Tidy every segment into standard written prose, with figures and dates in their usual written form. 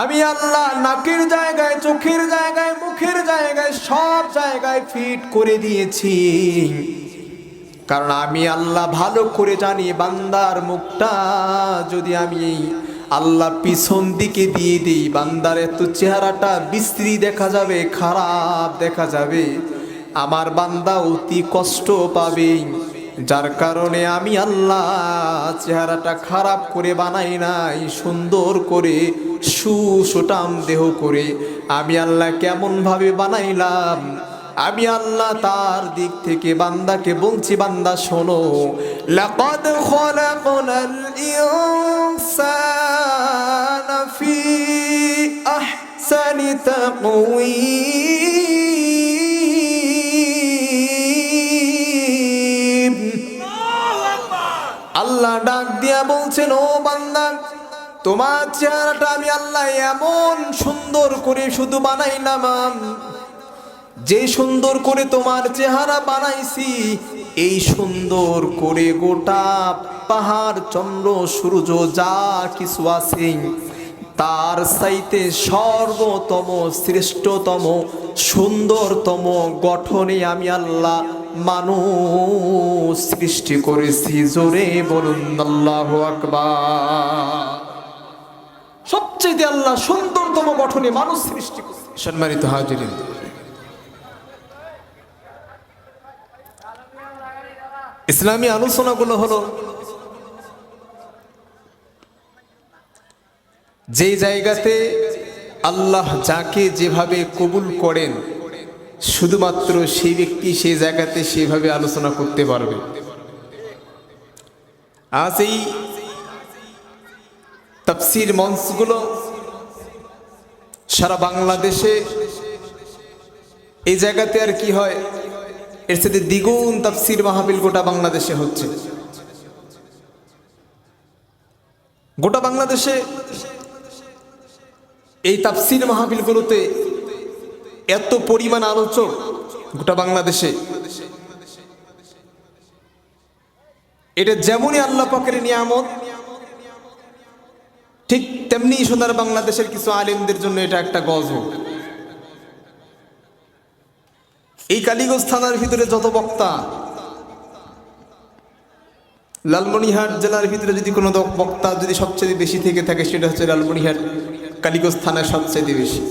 আমি আল্লাহ নাকের জায়গায়, চোখের জায়গায়, মুখের জায়গায় সব জায়গায় ফিট করে দিয়েছি। কারণ আমি আল্লাহ ভালো করে জানি বান্দার মুখটা যদি আমি আল্লাহ পিছন দিকে দিয়ে দিই, বান্দার এত চেহারাটা বিশ্রী দেখা যাবে, খারাপ দেখা যাবে, আমার বান্দা অতি কষ্ট পাবে। যার কারণে আমি আল্লাহ চেহারাটা খারাপ করে বানাই নাই, সুন্দর করে সুঠাম দেহ করে আমি আল্লাহ কেমন ভাবে বানাইলাম। আমি আল্লাহ তার দিক থেকে বান্দাকে বলছি, বান্দা শোনো, লাকাদ খলাকনাল ইনসানা ফি আহসানি তাকওয়িম। আল্লাহ ডাক দিয়া বলছেন, ও বান্দা, তোমার চেহারাটা আমি আল্লাহ এমন সুন্দর করে শুধু বানাইলাম, যে সুন্দর করে তোমার চেহারা বানাইছি, এই সুন্দর করে গোটা পাহাড়, চন্দ্র, সূর্য যা কিছু আছে তার চাইতে সর্বোত্তম, শ্রেষ্ঠতম, সুন্দরতম গঠনে আমি আল্লাহ মানুষ সৃষ্টি করেছি। জোরে বলুন আল্লাহু আকবার। সবচেয়ে আল্লাহ সুন্দরতম গঠনে মানুষ সৃষ্টি করেছে। সম্মানিত হাজিরিন, ইসলামী আলোচনাগুলো হলো যে জায়গাতে আল্লাহ যাকে যেভাবে কবুল করেন শুধুমাত্র সেই ব্যক্তি সেই জায়গাতে সেভাবে আলোচনা করতে পারবে। আজ এই তাফসীর মঞ্চগুলো সারা বাংলাদেশে, এই জায়গাতে আর কি হয়, এর সাথে দ্বিগুণ তাফসীর মাহফিল গোটা বাংলাদেশে হচ্ছে। গোটা বাংলাদেশে এই তাফসীর মাহফিলগুলোতে এত পরিমাণ আলোচক গোটা বাংলাদেশে, এটা যেমনই আল্লাহ পাকের নিয়ামত, ঠিক তেমনি সোনার বাংলাদেশের কিছু আলেমদের জন্য এটা একটা গজব। এই কালীগঞ্জ থানার ভিতরে যত বক্তা, লালমনিরহাট জেলার ভিতরে যদি কোনো বক্তা যদি সবচেয়ে বেশি থেকে থাকে, সেটা হচ্ছে লালমনিরহাট কালীগঞ্জ থানার সবচেয়ে বেশি।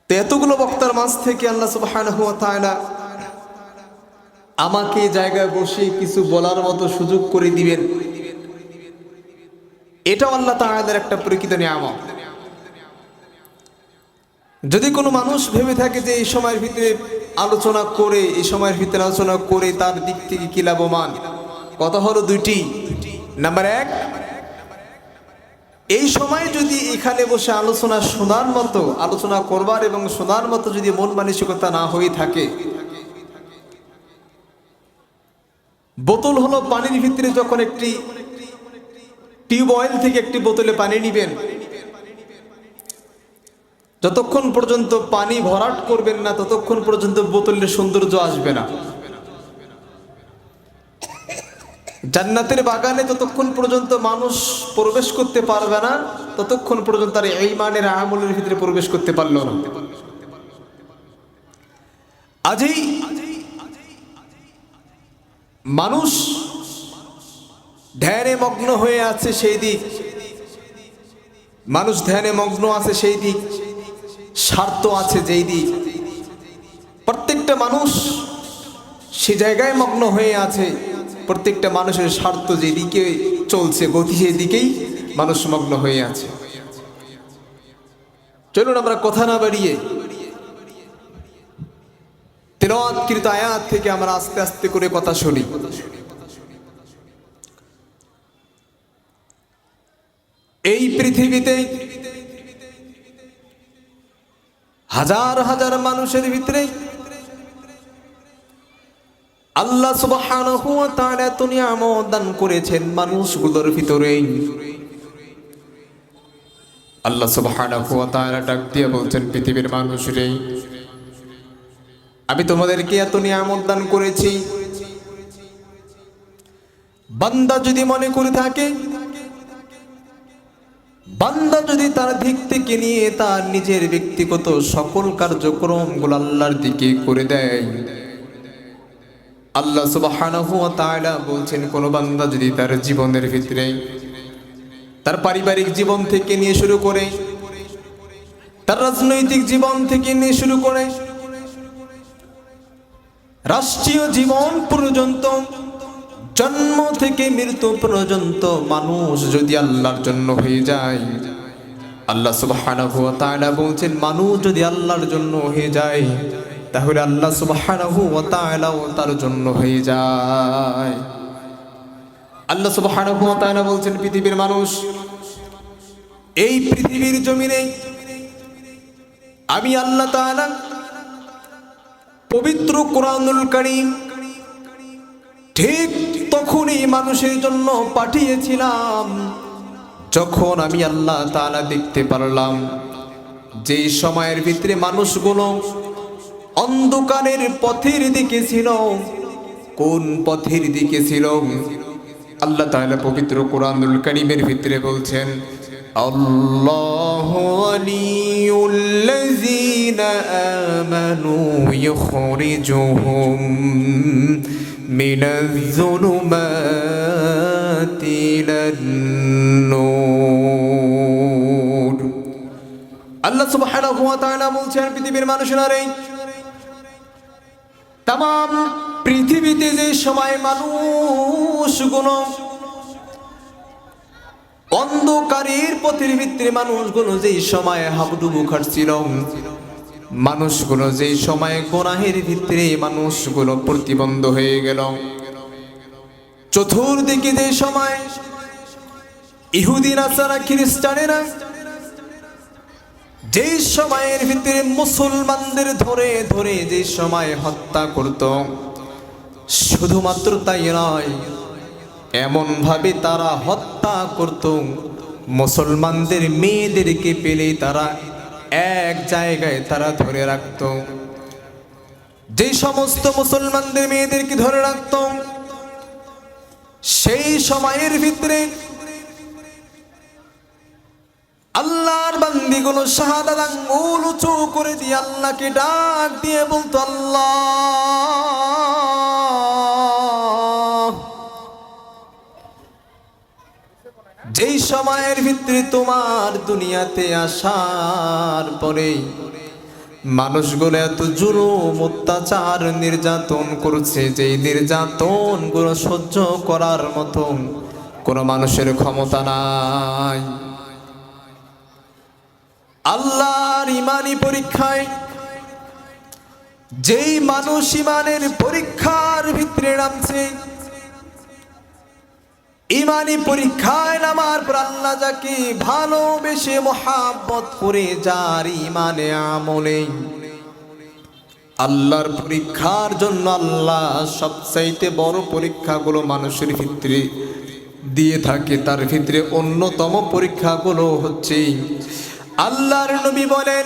তো এতগুলো বক্তার মাঝ থেকে আল্লাহ সুবহানাহু ওয়া তাআলা আমাকে জায়গায় বসে কিছু বলার মতো সুযোগ করে দিবেন, এটাও আল্লাহ তাআলার একটা প্রকৃত নিয়ামত। যদি কোনো মানুষ ভেবে থাকে যে এই সময়ের ভিতরে আলোচনা করে, এই সময়ের ভিতরে আলোচনা করে তার দিক থেকে কি লাভবান, কথা হলো দুইটি। নাম্বার এক, এই সময় যদি এখানে বসে আলোচনা শোনার মতো, আলোচনা করবার এবং শোনার মতো যদি মন মানসিকতা না হয়ে থাকে, বোতল হলো পানির ভিতরে যখন একটি টিউবওয়েল থেকে একটি বোতলে পানি নিবেন, যতক্ষণ পর্যন্ত পানি ভরাট করবেন না ততক্ষণ পর্যন্ত বোতলের সৌন্দর্য আসবে না। জান্নাতের বাগানে যতক্ষণ পর্যন্ত মানুষ প্রবেশ করতে পারবে না ততক্ষণ পর্যন্ত তার ঈমানের আমলের ভিতরে প্রবেশ করতে পারল না। আজই মানুষ ধ্যানে মগ্ন হয়ে আছে সেই দিক, মানুষ ধ্যানে মগ্ন আছে সেই দিক, স্বার্থ আছে যেই দিক, প্রত্যেকটা মানুষ সে জায়গায় মগ্ন হয়ে আছে। প্রত্যেকটা মানুষের স্বার্থ যেদিকে চলছে, গতি সেদিকেই মানুষ মগ্ন হয়ে আছে। চলুন আমরা কথা না বাড়িয়ে তিলাওয়াতকৃত আয়াত থেকে আমরা আস্তে আস্তে করে কথা শুনি। এই পৃথিবীতে হাজার হাজার মানুষের ভিতরে আল্লাহ সুবহানাহু ওয়া তাআলা এত নিয়ামত দান করেছেন মানুষগুলোর ভিতরে। আল্লাহ সুবহানাহু ওয়া তাআলা ডাক দিয়ে বলছেন, পৃথিবীর মানুষরে, আমি তোমাদেরকে এত নিয়ামত দান করেছি, বান্দা যদি মনে করে থাকে বান্দা যদি তার দিক থেকে নিয়ে তার নিজের ব্যক্তিগত সকল কার্যক্রমগুলো আল্লাহর দিকে করে দেয়, আল্লাহ সুবহানাহু ওয়া তাআলা বলছেন কোন বান্দা যদি তার জীবনের ভিতরে তার পারিবারিক জীবন থেকে নিয়ে শুরু করে, তার রাজনৈতিক জীবন থেকে নিয়ে শুরু করে রাষ্ট্রীয় জীবন পর্যন্ত, জন্ম থেকে মৃত্যু পর্যন্ত মানুষ যদি আল্লাহর জন্য হয়ে যায়, আল্লাহ সুবহানাহু ওয়া তাআলা বলছেন মানুষ যদি আল্লাহর জন্য হয়ে যায় তাহলে আল্লাহ সুবহানাহু ওয়া তাআলাও তার জন্য হয়ে যায়। আল্লাহ সুবহানাহু ওয়া তাআলা বলছেন পৃথিবীর মানুষ, এই পৃথিবীর জমিনে আমি আল্লাহ তাআলা পবিত্র কোরআনুল কারীম ঠিক তখনই মানুষের জন্য পাঠিয়েছিলাম যখন আমি আল্লাহ তাআলা দেখতে পারলাম যেই সময়ের ভিতরে মানুষগুলো অন্ধকারের পথের দিকে ছিল। কোন পথের দিকে ছিল? আল্লাহ তাআলা পবিত্র কোরআনুল কারীমের ভিতরে বলছেন, আল্লাহু ওয়ালিয়ুল্লাযীনা আমানু ইখরিজুহুম মিনাজ-যুলুমাতি ইলান-নূর। আল্লাহ সুবহানাহু ওয়া তাআলা বলছেন পৃথিবীর মানুষেরা রে, तमाम পৃথিবীতে যে সময় মানুষগুলো অন্ধকারের পথের ভিতরে মানুষগুলো যেই সময় হাবুডুবু খাচ্ছিল, মানুষগুলো যেই সময় গুনাহের ভিতরে মানুষগুলো প্রতিবন্ধ হয়ে গেল, চতুর্দিকে যে সময় ইহুদি নাসারা খ্রিস্টানেরা যেই সময়ের ভিতরে মুসলমানদের ধরে ধরে যে সময় হত্যা করত, শুধুমাত্র তাই নয়, এমন ভাবে তারা হত্যা করত মুসলমানদের মেয়েদেরকে পেলে তারা এক জায়গায় তারা ধরে রাখত। যে সমস্ত মুসলমানদের মেয়েদেরকে ধরে রাখত সেই সময়ের ভিতরে আল্লাহর বান্দিগুলো শাহাদাত আঙ্গুল উঁচু করে দিয়ে আল্লাহকে ডাক দিয়ে বলতো, আল্লাহ, যেই সময়ের ভিতরে তোমার দুনিয়াতে আসার পরে মানুষগুলো এত জুলুম অত্যাচার নির্যাতন করছে, যেই নির্যাতন গুলো সহ্য করার মতো কোনো মানুষের ক্ষমতা নাই। আল্লাহর ইমানি পরীক্ষায় যেই মানুষ ইমানের পরীক্ষার ভিতরে নামছে, ইমানি পরীক্ষায় নামার পর আল্লাহ যাকে ভালোবেসে মোহাব্বত করে যার ইমানে আমলে আল্লাহর পরীক্ষার জন্য আল্লাহ সবচাইতে বড় পরীক্ষাগুলো মানুষের ভিতরে দিয়ে থাকে। তার ভিতরে অন্যতম পরীক্ষাগুলো হচ্ছে, আল্লাহর নবী বলেন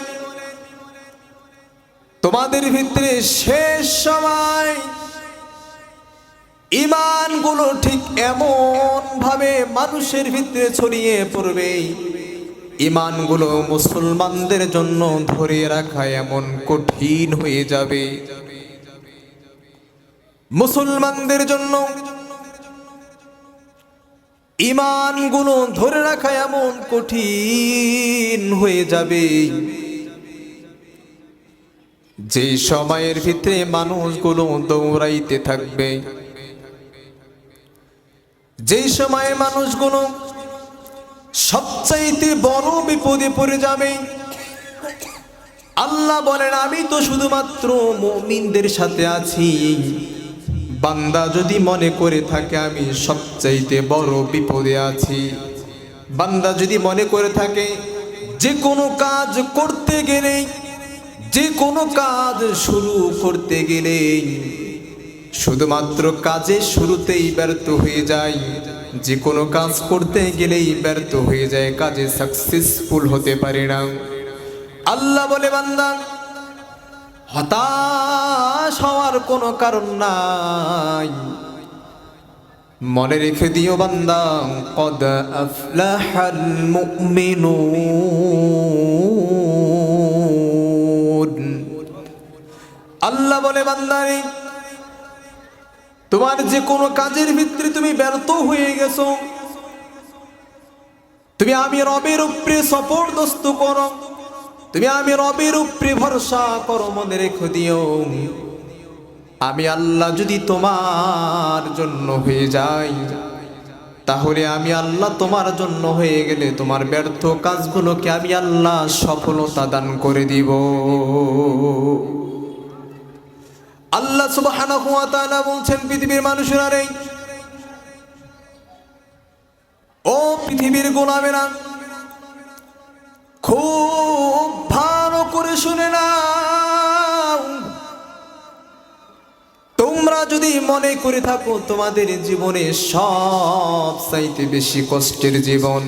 তোমাদের ভিতরে শেষ সময় ঈমানগুলো ঠিক এমন ভাবে মানুষের ভিতরে ছড়িয়ে পড়বে, ঈমানগুলো মুসলমানদের জন্য ধরে রাখা এমন কঠিন হয়ে যাবে, মুসলমানদের জন্য ঈমানগুলো ধরে রাখা এমন কঠিন হয়ে যাবে যে সময়ের ভিতরে মানুষগুলো দৌড়াইতে থাকবে, যে সময়ে মানুষগুলো সবচাইতে বড় বিপদে পড়ে যাবে। আল্লাহ বলেন আমি তো শুধুমাত্র মুমিনদের সাথে আছি, বান্দা যদি মনে করে থাকে আমি সবচাইতে বড় বিপদে আছি, বান্দা যদি মনে করে থাকে যে কোনো কাজ করতে গেলে, যে কোনো কাজ শুরু করতে গেলে শুধুমাত্র কাজের শুরুতেই ব্যর্থ হয়ে যায়, যে কোনো কাজ করতে গেলেই ব্যর্থ হয়ে যায়, কাজে সাকসেসফুল হতে পারে না। আল্লাহ বলে বান্দা হতাশ হওয়ার কোনো কারণ নাই, মনে রেখে দিও বান্দা, কদ আফলাহাল মুমিনুন। আল্লাহ বলে বান্দারে, তোমার যে কোনো কাজের ভিতরে তুমি ব্যর্থ হয়ে গেছো, তুমি আমি রবের উপরে সপর্দস্ত করো, তুমি আমি রবের উপরে ভরসা করো। মনে রেখে দিও, আমি আল্লাহ যদি তোমার জন্য হয়ে যাই, তাহলে আমি আল্লাহ তোমার জন্য হয়ে গেলে তোমার ব্যর্থ কাজগুলোকে আমি আল্লাহ সফলতা দান করে দিব। আল্লাহ সুবহানাহু ওয়া তাআলা বলছেন, পৃথিবীর মানুষেরা রে, ও পৃথিবীর গোলামেরা, খুব ভালো করে শুনে নাও। তোমরা যদি মনে করে থাকো তোমাদের জীবনে সব চাইতে বেশি কষ্টের জীবন,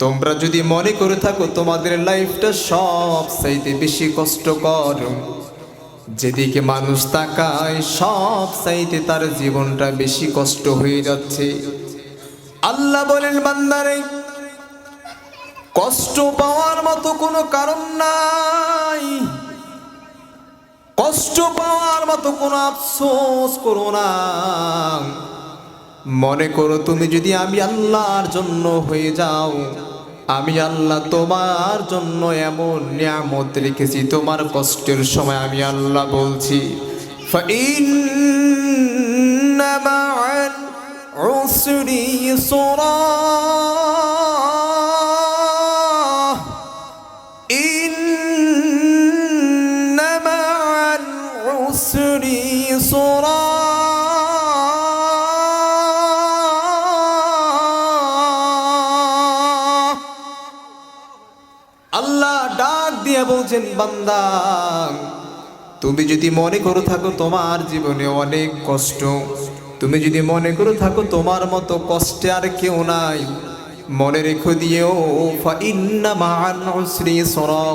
তোমরা যদি মনে করে থাকো তোমাদের লাইফটা সব চাইতে বেশি কষ্টকর, যেদিকে মানুষ তাকায় সব চাইতে তার জীবনটা বেশি কষ্ট হয়ে যাচ্ছে, আল্লাহ বলেন বান্দারে, কষ্ট পাওয়ার মতো কোনো কারণ নাই, কষ্ট পাওয়ার মতো কোনো আফসোস করো না। মনে করো তুমি যদি আমি আল্লাহর জন্য হয়ে যাও, আমি আল্লাহ তোমার জন্য এমন নিয়ামত রেখেছি, তোমার কষ্টের সময় আমি আল্লাহ বলছি, ফাইন্না মা'আল উসরি ইসরা, ইন্না মা'আল উসরি ইসরা। আল্লাহ ডাক দিয়ে বলছেন, বান্দা তুমি যদি মনে করে থাকো তোমার জীবনে অনেক কষ্ট, তুমি যদি মনে করে থাকো তোমার মতো কষ্টে আর কেউ নাই, মনে রেখে দিও, ফাইন্না মা'আল উসরি ইসরা,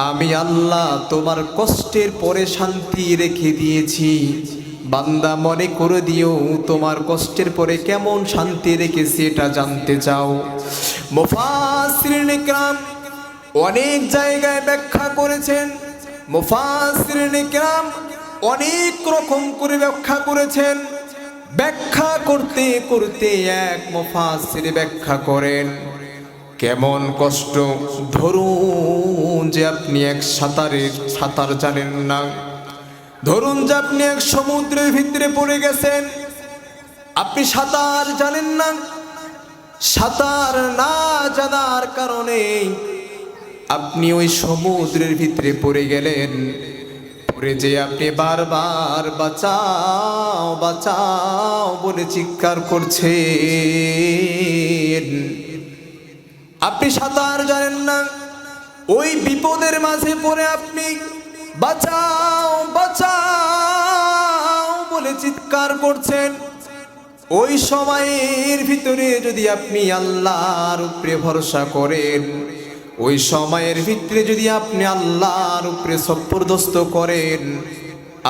আমি আল্লাহ তোমার কষ্টের পরে শান্তি রেখে দিয়েছি। বান্দা মনে করে দিও, তোমার কষ্টের পরে কেমন শান্তি রেখেছি এটা জানতে চাও? মুফাসসিরিন ইকরাম অনেক জায়গায় ব্যাখ্যা করেছেন, মুফাসসিরিন ইকরাম অনেক রকম করে ব্যাখ্যা করেছেন। ব্যাখ্যা করতে করতে এক মুফাসসির ব্যাখ্যা করেন, কেমন কষ্ট। ধরুন যে আপনি এক সাঁতার জানেন না, ধরুন যে আপনি এক সমুদ্রের ভিতরে পড়ে গেছেন, আপনি সাঁতার জানেন না, সাঁতার না জানার কারণে আপনি ওই সমুদ্রের ভিতরে পড়ে গেলেন। পড়ে যে আপনি বারবার বাঁচাও বাঁচাও বলে চিৎকার করছেন, আপনি সাঁতার জানেন না, ওই বিপদের মাঝে পড়ে আপনি বাঁচাও বাঁচাও বলে চিৎকার করছেন। ওই সময়ের ভিতরে যদি আপনি আল্লাহর উপরে ভরসা করেন, ওই সময়ের ভিতরে যদি আপনি আল্লাহর উপরে সপর্দস্ত করেন,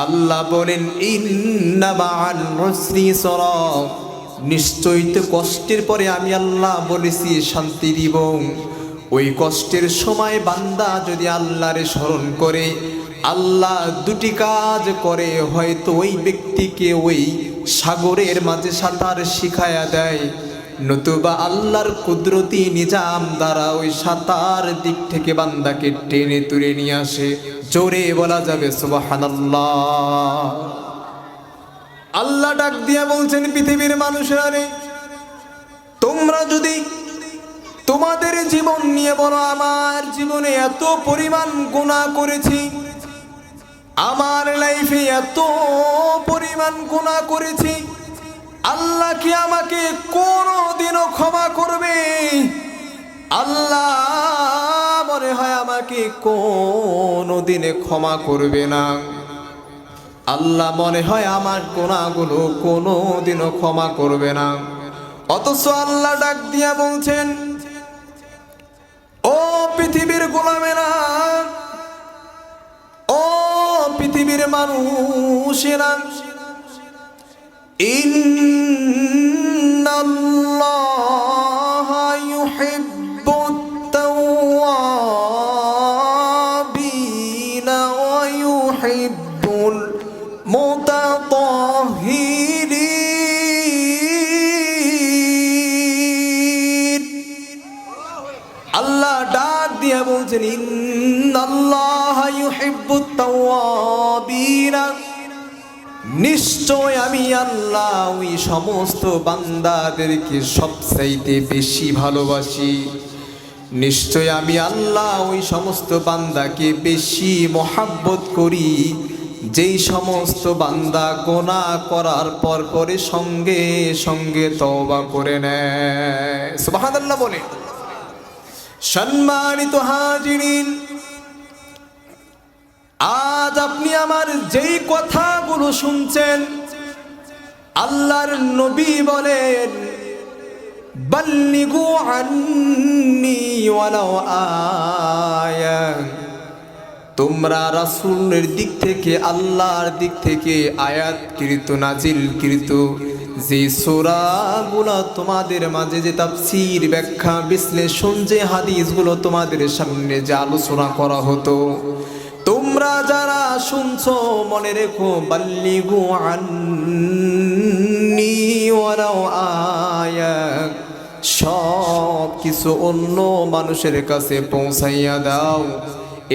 আল্লাহ বলেন, ইন্না মা'আল উসরি ইসরা, নিশ্চয়ই তো কষ্টের পরে আমি আল্লাহ বলেছি শান্তি দিব। ওই কষ্টের সময় বান্দা যদি আল্লাহরে স্মরণ করে, আল্লাহ দুটি কাজ করে, হয়তো ওই ব্যক্তিকে ওই সাগরের মাঝে সাঁতার শিখায়া দেয়, নতুবা আল্লাহর কুদরতি নিজাম দ্বারা ওই সাঁতার দিক থেকে বান্দাকে টেনে তুলে নিয়ে আসে। জোরে বলা যাবে সুবহানাল্লাহ। আল্লাহ ডাক দিয়া বলছেন, পৃথিবীর মানুষেরা রে, তোমরা যদি তোমাদের জীবন নিয়ে বলো, আমার জীবনে এত পরিমাণ গুনাহ করেছি, আমার লাইফে এত পরিমাণ গুনাহ করেছি, আল্লাহ কি আমাকে কোনোদিনও ক্ষমা করবে? আল্লাহ মনে হয় আমাকে কোনোদিনে ক্ষমা করবে না। আল্লাহ মনে হয় আমার গুনাহগুলো কোনোদিনও ক্ষমা করবে না। অথচ আল্লাহ ডাক দিয়া বলছেন, ও পৃথিবীর গোলামেরা, ও পৃথিবীর মানুষেরা, ইন্নাল্লাহা ইউহিব্বুত তাওয়াবিনা ওয়া ইউহিব্বুল মুতাতাহহিরিন। আল্লাহ ডাক দিয়ে বলছেন ইন্নাল্লাহা ইউহিব্বুত তাওয়াবিনা, নিশ্চয় আমি আল্লাহ ওই সমস্ত বান্দাদেরকে সবচাইতে বেশি ভালোবাসি। নিশ্চয় আমি আল্লাহ ওই সমস্ত বান্দাকে বেশি মহাব্বত করি যেই সমস্ত বান্দা গুনাহ করার পর পরে সঙ্গে সঙ্গে তওবা করে নেয়। সুবহানাল্লাহ বলে। সম্মানিত হাজিরিন, আজ আপনি আমার যেই কথাগুলো শুনছেন, আল্লাহর নবী বলেন বাল্লিগু আন্নি ওয়ালাউ আয়া, তোমরা রাসূলের দিক থেকে আল্লাহর দিক থেকে আয়াতকৃত নাজিলকৃত যে সূরাগুলো তোমাদের মাঝে যে তাফসীর ব্যাখ্যা বিশ্লেষণ যে হাদিসগুলো তোমাদের সামনে যে আলোচনা করা হতো, তোমরা যারা শুনছো মনে রেখো বাল্লিগু আন্নি ওয়ালাউ আয়া, সব কিছু অন্য মানুষের কাছে পৌঁছাইয়া দাও।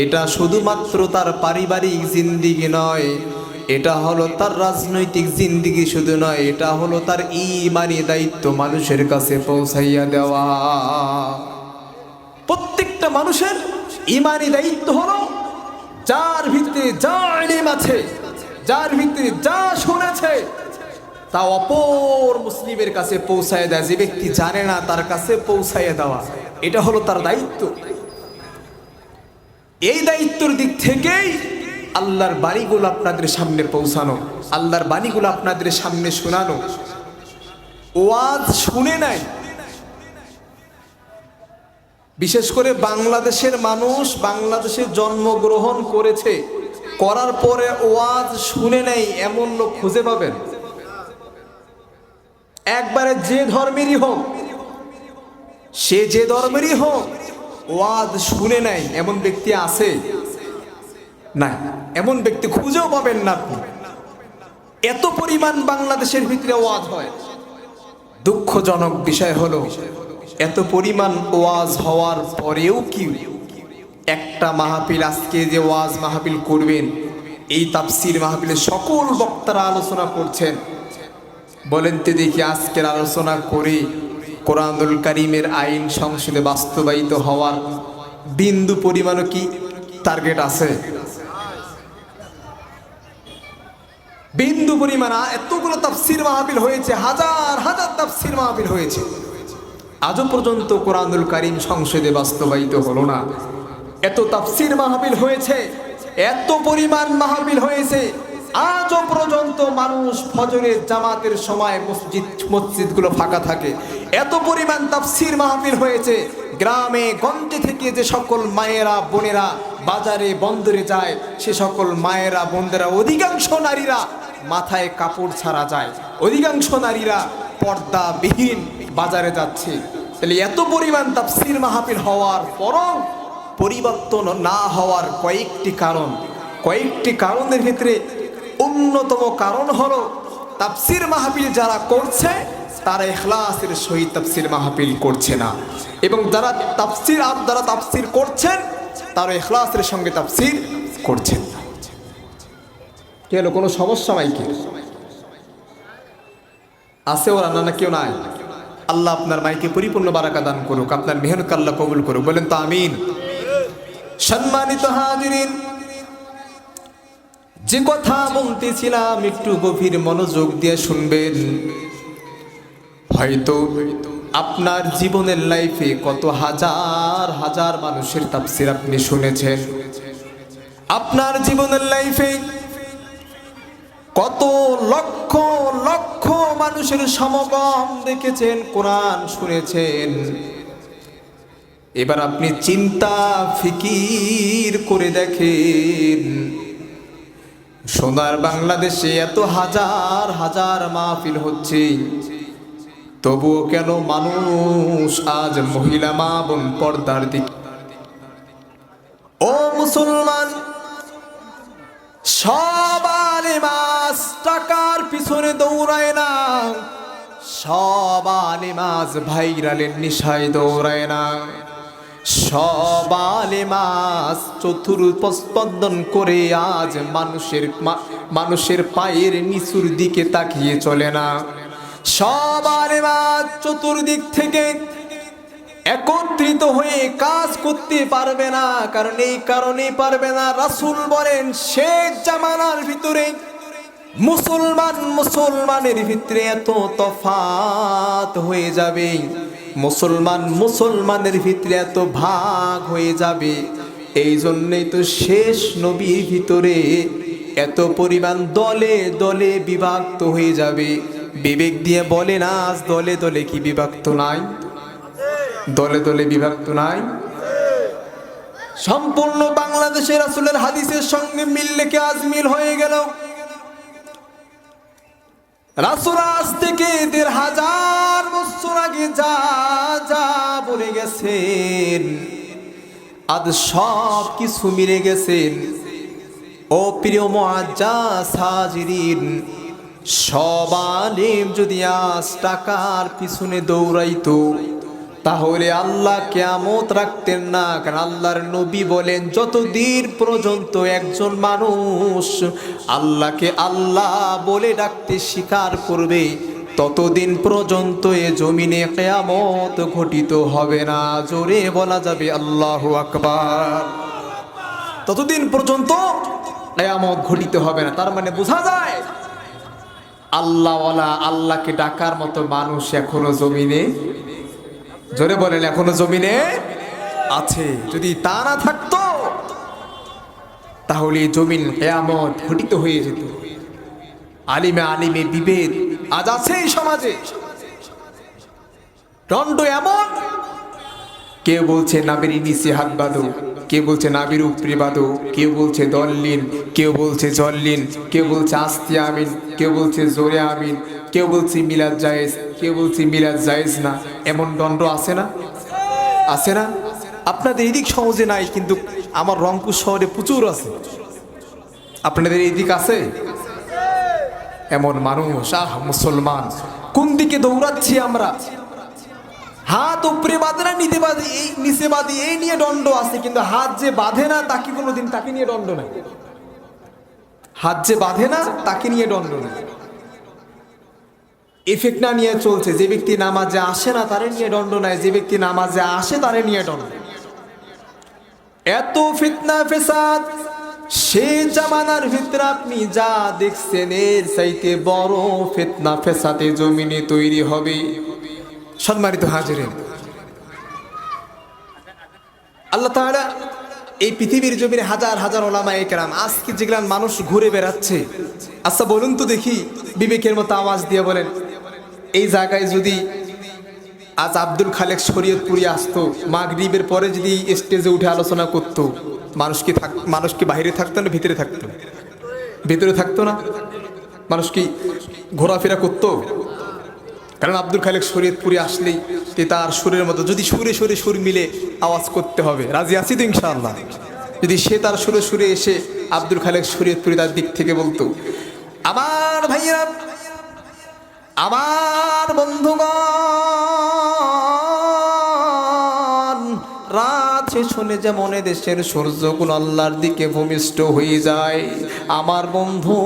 এটা শুধুমাত্র তার পারিবারিক জিন্দিগি নয়, এটা হলো তার রাজনৈতিক জিন্দিগি শুধু নয়, এটা হলো তার ঈমানি দায়িত্ব মানুষের কাছে পৌঁছাইয়া দেওয়া। প্রত্যেকটা মানুষের ঈমানি দায়িত্ব হলো যার ভিতরে যা ইলম আছে, যার ভিতরে যা শুনেছে তা অপর মুসলিমের কাছে পৌঁছায় দেয়। যে ব্যক্তি জানে না তার কাছে পৌঁছায় দেওয়া, এটা হলো তার দায়িত্ব। এই দায়িত্বের দিক থেকেই আল্লাহর বাণীগুলো আপনাদের সামনে পৌঁছানো, আল্লাহর বাণীগুলো আপনাদের সামনে শোনানো। ওয়াজ শুনে নাই, বিশেষ করে বাংলাদেশের মানুষ বাংলাদেশে জন্মগ্রহণ করেছে, করার পরে ওয়াজ শুনে নাই এমন লোক খুঁজে পাবেন? একবারে যে ধর্মেরই হোক, সে যে ধর্মেরই হোক, ওয়াজ শুনে নাই এমন ব্যক্তি আছে না? এমন ব্যক্তি খুঁজেও পাবেন না আপনি। এত পরিমাণ বাংলাদেশের ভিতরে ওয়াজ হয়। দুঃখজনক বিষয় হলো এত পরিমাণ ওয়াজ হওয়ার পরেও কি একটা মাহফিল, আজকে যে ওয়াজ মাহফিল করবেন, এই তাফসীর মাহফিলে সকল বক্তারা আলোচনা করছেন, বলেন তো দেখি আজকের আলোচনা করে কোরআনুল কারীমের আইন সংসদে বাস্তবায়িত হওয়ার বিন্দু পরিমাণও কি টার্গেট আছে? বিন্দু পরিমাণ? এতগুলো তাফসীর মাহফিল হয়েছে, হাজার হাজার তাফসীর মাহফিল হয়েছে, আজও পর্যন্ত কোরআনুল কারীম সংসদে বাস্তবায়িত হলো না। এত তাফসীর মাহফিল হয়েছে, এত পরিমাণ মাহফিল হয়েছে, আজও পর্যন্ত মানুষ ফজরের জামাতের সময় মসজিদগুলো ফাঁকা থাকে। এত পরিমাণ তাফসীর মাহফিল হয়েছে, গ্রামে গঞ্জে থেকে যে সকল মায়েরা বোনেরা বাজারে বন্দরে যায়, সে সকল মায়েরা বোনেরা, অধিকাংশ নারীরা মাথায় কাপড় ছাড়া যায়, অধিকাংশ নারীরা পর্দাবিহীন বাজারে যাচ্ছে। তাহলে এত পরিমাণ তাফসীর মাহফিল হওয়ার পরও পরিবর্তন না হওয়ার কয়েকটি কারণ, কয়েকটি কারণের ভিতরে অন্যতম কারণ হলো তাফসীর মাহফিল যারা করছে তারা ইখলাসের সহিত তাফসীর মাহফিল করছে না, এবং যারা তাফসীর করছেন তারা ইখলাসের সঙ্গে তাফসীর করছেন না। কি হলো, কোনো সমস্যা নাই? কি আছে ওরা না কেউ নাই? আল্লাহ আপনার মাইকে পরিপূর্ণ বারাকা দান করুক, আপনার মেহনত আল্লাহ কবুল করুক, বলেন তো আমিন। সম্মানিত হাজিরিন, যে কথা বলতেছিলাম একটু গভীর মনোযোগ দিয়ে শুনবেন। হয়তো আপনার জীবনের লাইফে কত হাজার হাজার মানুষের তাফসীর আপনি শুনেছেন, আপনার জীবনের লাইফে কত লক্ষ লক্ষ মানুষের সমাগম দেখেছেন, কোরআন শুনেছেন। এবার আপনি চিন্তা ফিকির করে দেখেন, সোনার বাংলাদেশে এত হাজার হাজার মাহফিল হচ্ছে, তবুও কেন মানুষ আজ মহিলা মা বোন পর্দার দিকে? ও মুসলমান, সব আলেম আজ টাকার পিছনে দৌড়ায় না, সব আলেম আজ ভাইরালের নেশায় দৌড়ায় না, সব আলেম আজ চতুর্স্পন্দন করে আজ মানুষের পায়ের নিচুর দিকে তাকিয়ে চলে না। সব আলেম আজ চতুর্দিক থেকে একত্রিত হয়ে কাজ করতে পারবে না। কারণ এই কারণেই পারবে না, রাসূল বলেন শেষ জামানার ভিতরে মুসলমানের ভিতরে এত তফাত হয়ে যাবে, মুসলমানের ভিতরে এত ভাগ হয়ে যাবে। এই জন্যই তো শেষ নবীর ভিতরে এত পরিমাণ দলে দলে বিভক্ত হয়ে যাবে। বিবেক দিয়ে বলে না, আজ দলে দলে কি বিভক্ত নাই? দলে দলে বিভক্ত নাই? সম্পূর্ণ বাংলাদেশের রাসূলের হাদিসের সঙ্গে মিললে কি আজ মিল হয়ে গেল? রাসূল আজ থেকে ১৫০০ বছর আগে যা যা বলে গেছেন, আজ সব কিছু মিলে গেছেন। ও প্রিয় মুআজ্জাজ হাজিরিন, সব আলেম যদি আজ টাকার পিছনে দৌড়াইতো, তাহলে আল্লাহ কিয়ামত রাখতেন না। কারণ আল্লাহর নবী বলেন, যতদিন পর্যন্ত একজন মানুষ আল্লাহকে আল্লাহ বলে ডাকতে স্বীকার করবে, ততদিন পর্যন্ত এ জমিনে কিয়ামত ঘটিত হবে না। জোরে বলা যাবে আল্লাহু আকবার। ততদিন পর্যন্ত কিয়ামত ঘটিত হবে না। তার মানে বোঝা যায় আল্লাহওয়ালা, আল্লাহকে ডাকার মতো মানুষ এখনো জমিনে, জোরে বলেন, এখনো জমিনে আছে। যদি তা না থাকতো তাহলে জমিন কিয়ামত ঘটিত হয়ে যেত। আলিমে বিভেদ আজ আছে এই সমাজে। দণ্ড এমন, কেউ বলছে নাবির নিচে হাত বাঁধো, কেউ বলছে নাবির উপরে বাঁধো, কেউ বলছে দল্লিন, কেউ বলছে জল্লিন, কেউ বলছে আস্তে আমিন, কেউ বলছে জোরে আমিন, কেউ বলছে মিলাদ জায়েজ, কেউ বলছে মিলাদ জায়েজ না। এমন দণ্ড আছে না? আছে না? আপনাদের এদিক সহজে নাই, কিন্তু আমার রংপুর শহরে প্রচুর আছে। আপনাদের এদিক আছে এমন মানুষ? আহ মুসলমান, কোন দিকে দৌড়াচ্ছি আমরা? হাত উপরে বাঁধে না, নিতে বাঁধে, এই নিচে বাঁধে, এই নিয়ে দণ্ড আছে। কিন্তু হাত যে বাঁধে না তাকে কোনোদিন, তাকে নিয়ে দণ্ড নাই। হাত যে বাঁধে না তাকে নিয়ে দণ্ড নাই। এফেক্ট না নিয়ে চলছে। যে ব্যক্তি নামাজে আসে না তারে নিয়ে দণ্ড নাই, যে ব্যক্তি নামাজে আসে তারে নিয়ে দণ্ড। এত ফিতনা ফেসাদ সে জামানার ভিতরে আপনি যা দেখছেন, এর চাইতে বড় ফিতনা ফেসাদে জমিনে তৈরি হবে। সম্মানিত হাজিরিন, আল্লাহ তাআলা এই পৃথিবীর জমিনে হাজার হাজার উলামায়ে কেরাম, আজকে যেগুলো মানুষ ঘুরে বেড়াচ্ছে, আচ্ছা বলুন তো দেখি, বিবেকের মতো আওয়াজ দিয়ে বলেন, এই জায়গায় যদি আজ আব্দুল খালেক শরীয়তপুরি আসতো, মাগরিবের পরে যদি স্টেজে উঠে আলোচনা করতো, মানুষ কি বাইরে থাকতো না ভিতরে থাকতো? ভিতরে থাকতো না? মানুষ কি ঘোরাফেরা করতো? কারণ আব্দুল খালেক শরীয়তপুরি আসলেই তার সুরের মতো, যদি সুরে সুরে সুর মিলে আওয়াজ করতে হবে। রাজি আছি তো ইনশাআল্লাহ? যদি সে তার সুরে সুরে এসে আব্দুল খালেক শরীয়তপুরি তার দিক থেকে বলতো, আমার ভাইয়েরা, আমার বন্ধুগণ, রাত শেষ হলে যেমন দেশের সূর্যগুলো আল্লাহর দিকে ভূমিষ্ঠ হয়ে যায়, আমার বন্ধু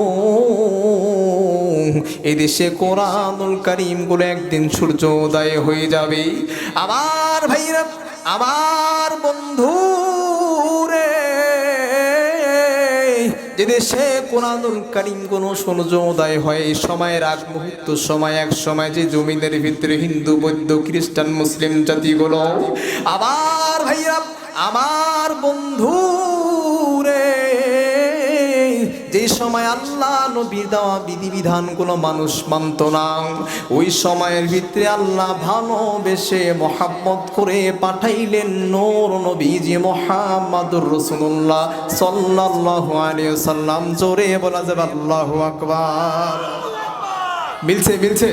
এদেশে কোরআনুল কারীমগুলো একদিন সূর্যোদয় হয়ে যাবে। আমার ভাইরা, আমার বন্ধু রে, যে দেশে কোরআনুল কারীমগুলো সূর্যোদয় হয়, এই সময়ের আগ মুহূর্ত সময়, এক সময় যে জমিনের ভিতরে হিন্দু বৌদ্ধ খ্রিস্টান মুসলিম জাতিগুলো, আমার ভাইরা, আমার বন্ধু রে, যেই সময় আল্লাহ নবীর দেওয়া বিধিবিধানগুলো মানুষ মানত না, ওই সময়ের ভিতরে আল্লাহ ভালোবেসে মহাব্বত করে পাঠাইলেন নূর নবীজি মুহাম্মাদুর রাসূলুল্লাহ সাল্লাল্লাহু আলাইহি ওয়াসাল্লাম। জোরে বলা যাবে আল্লাহু আকবার। মিলছে মিলছে।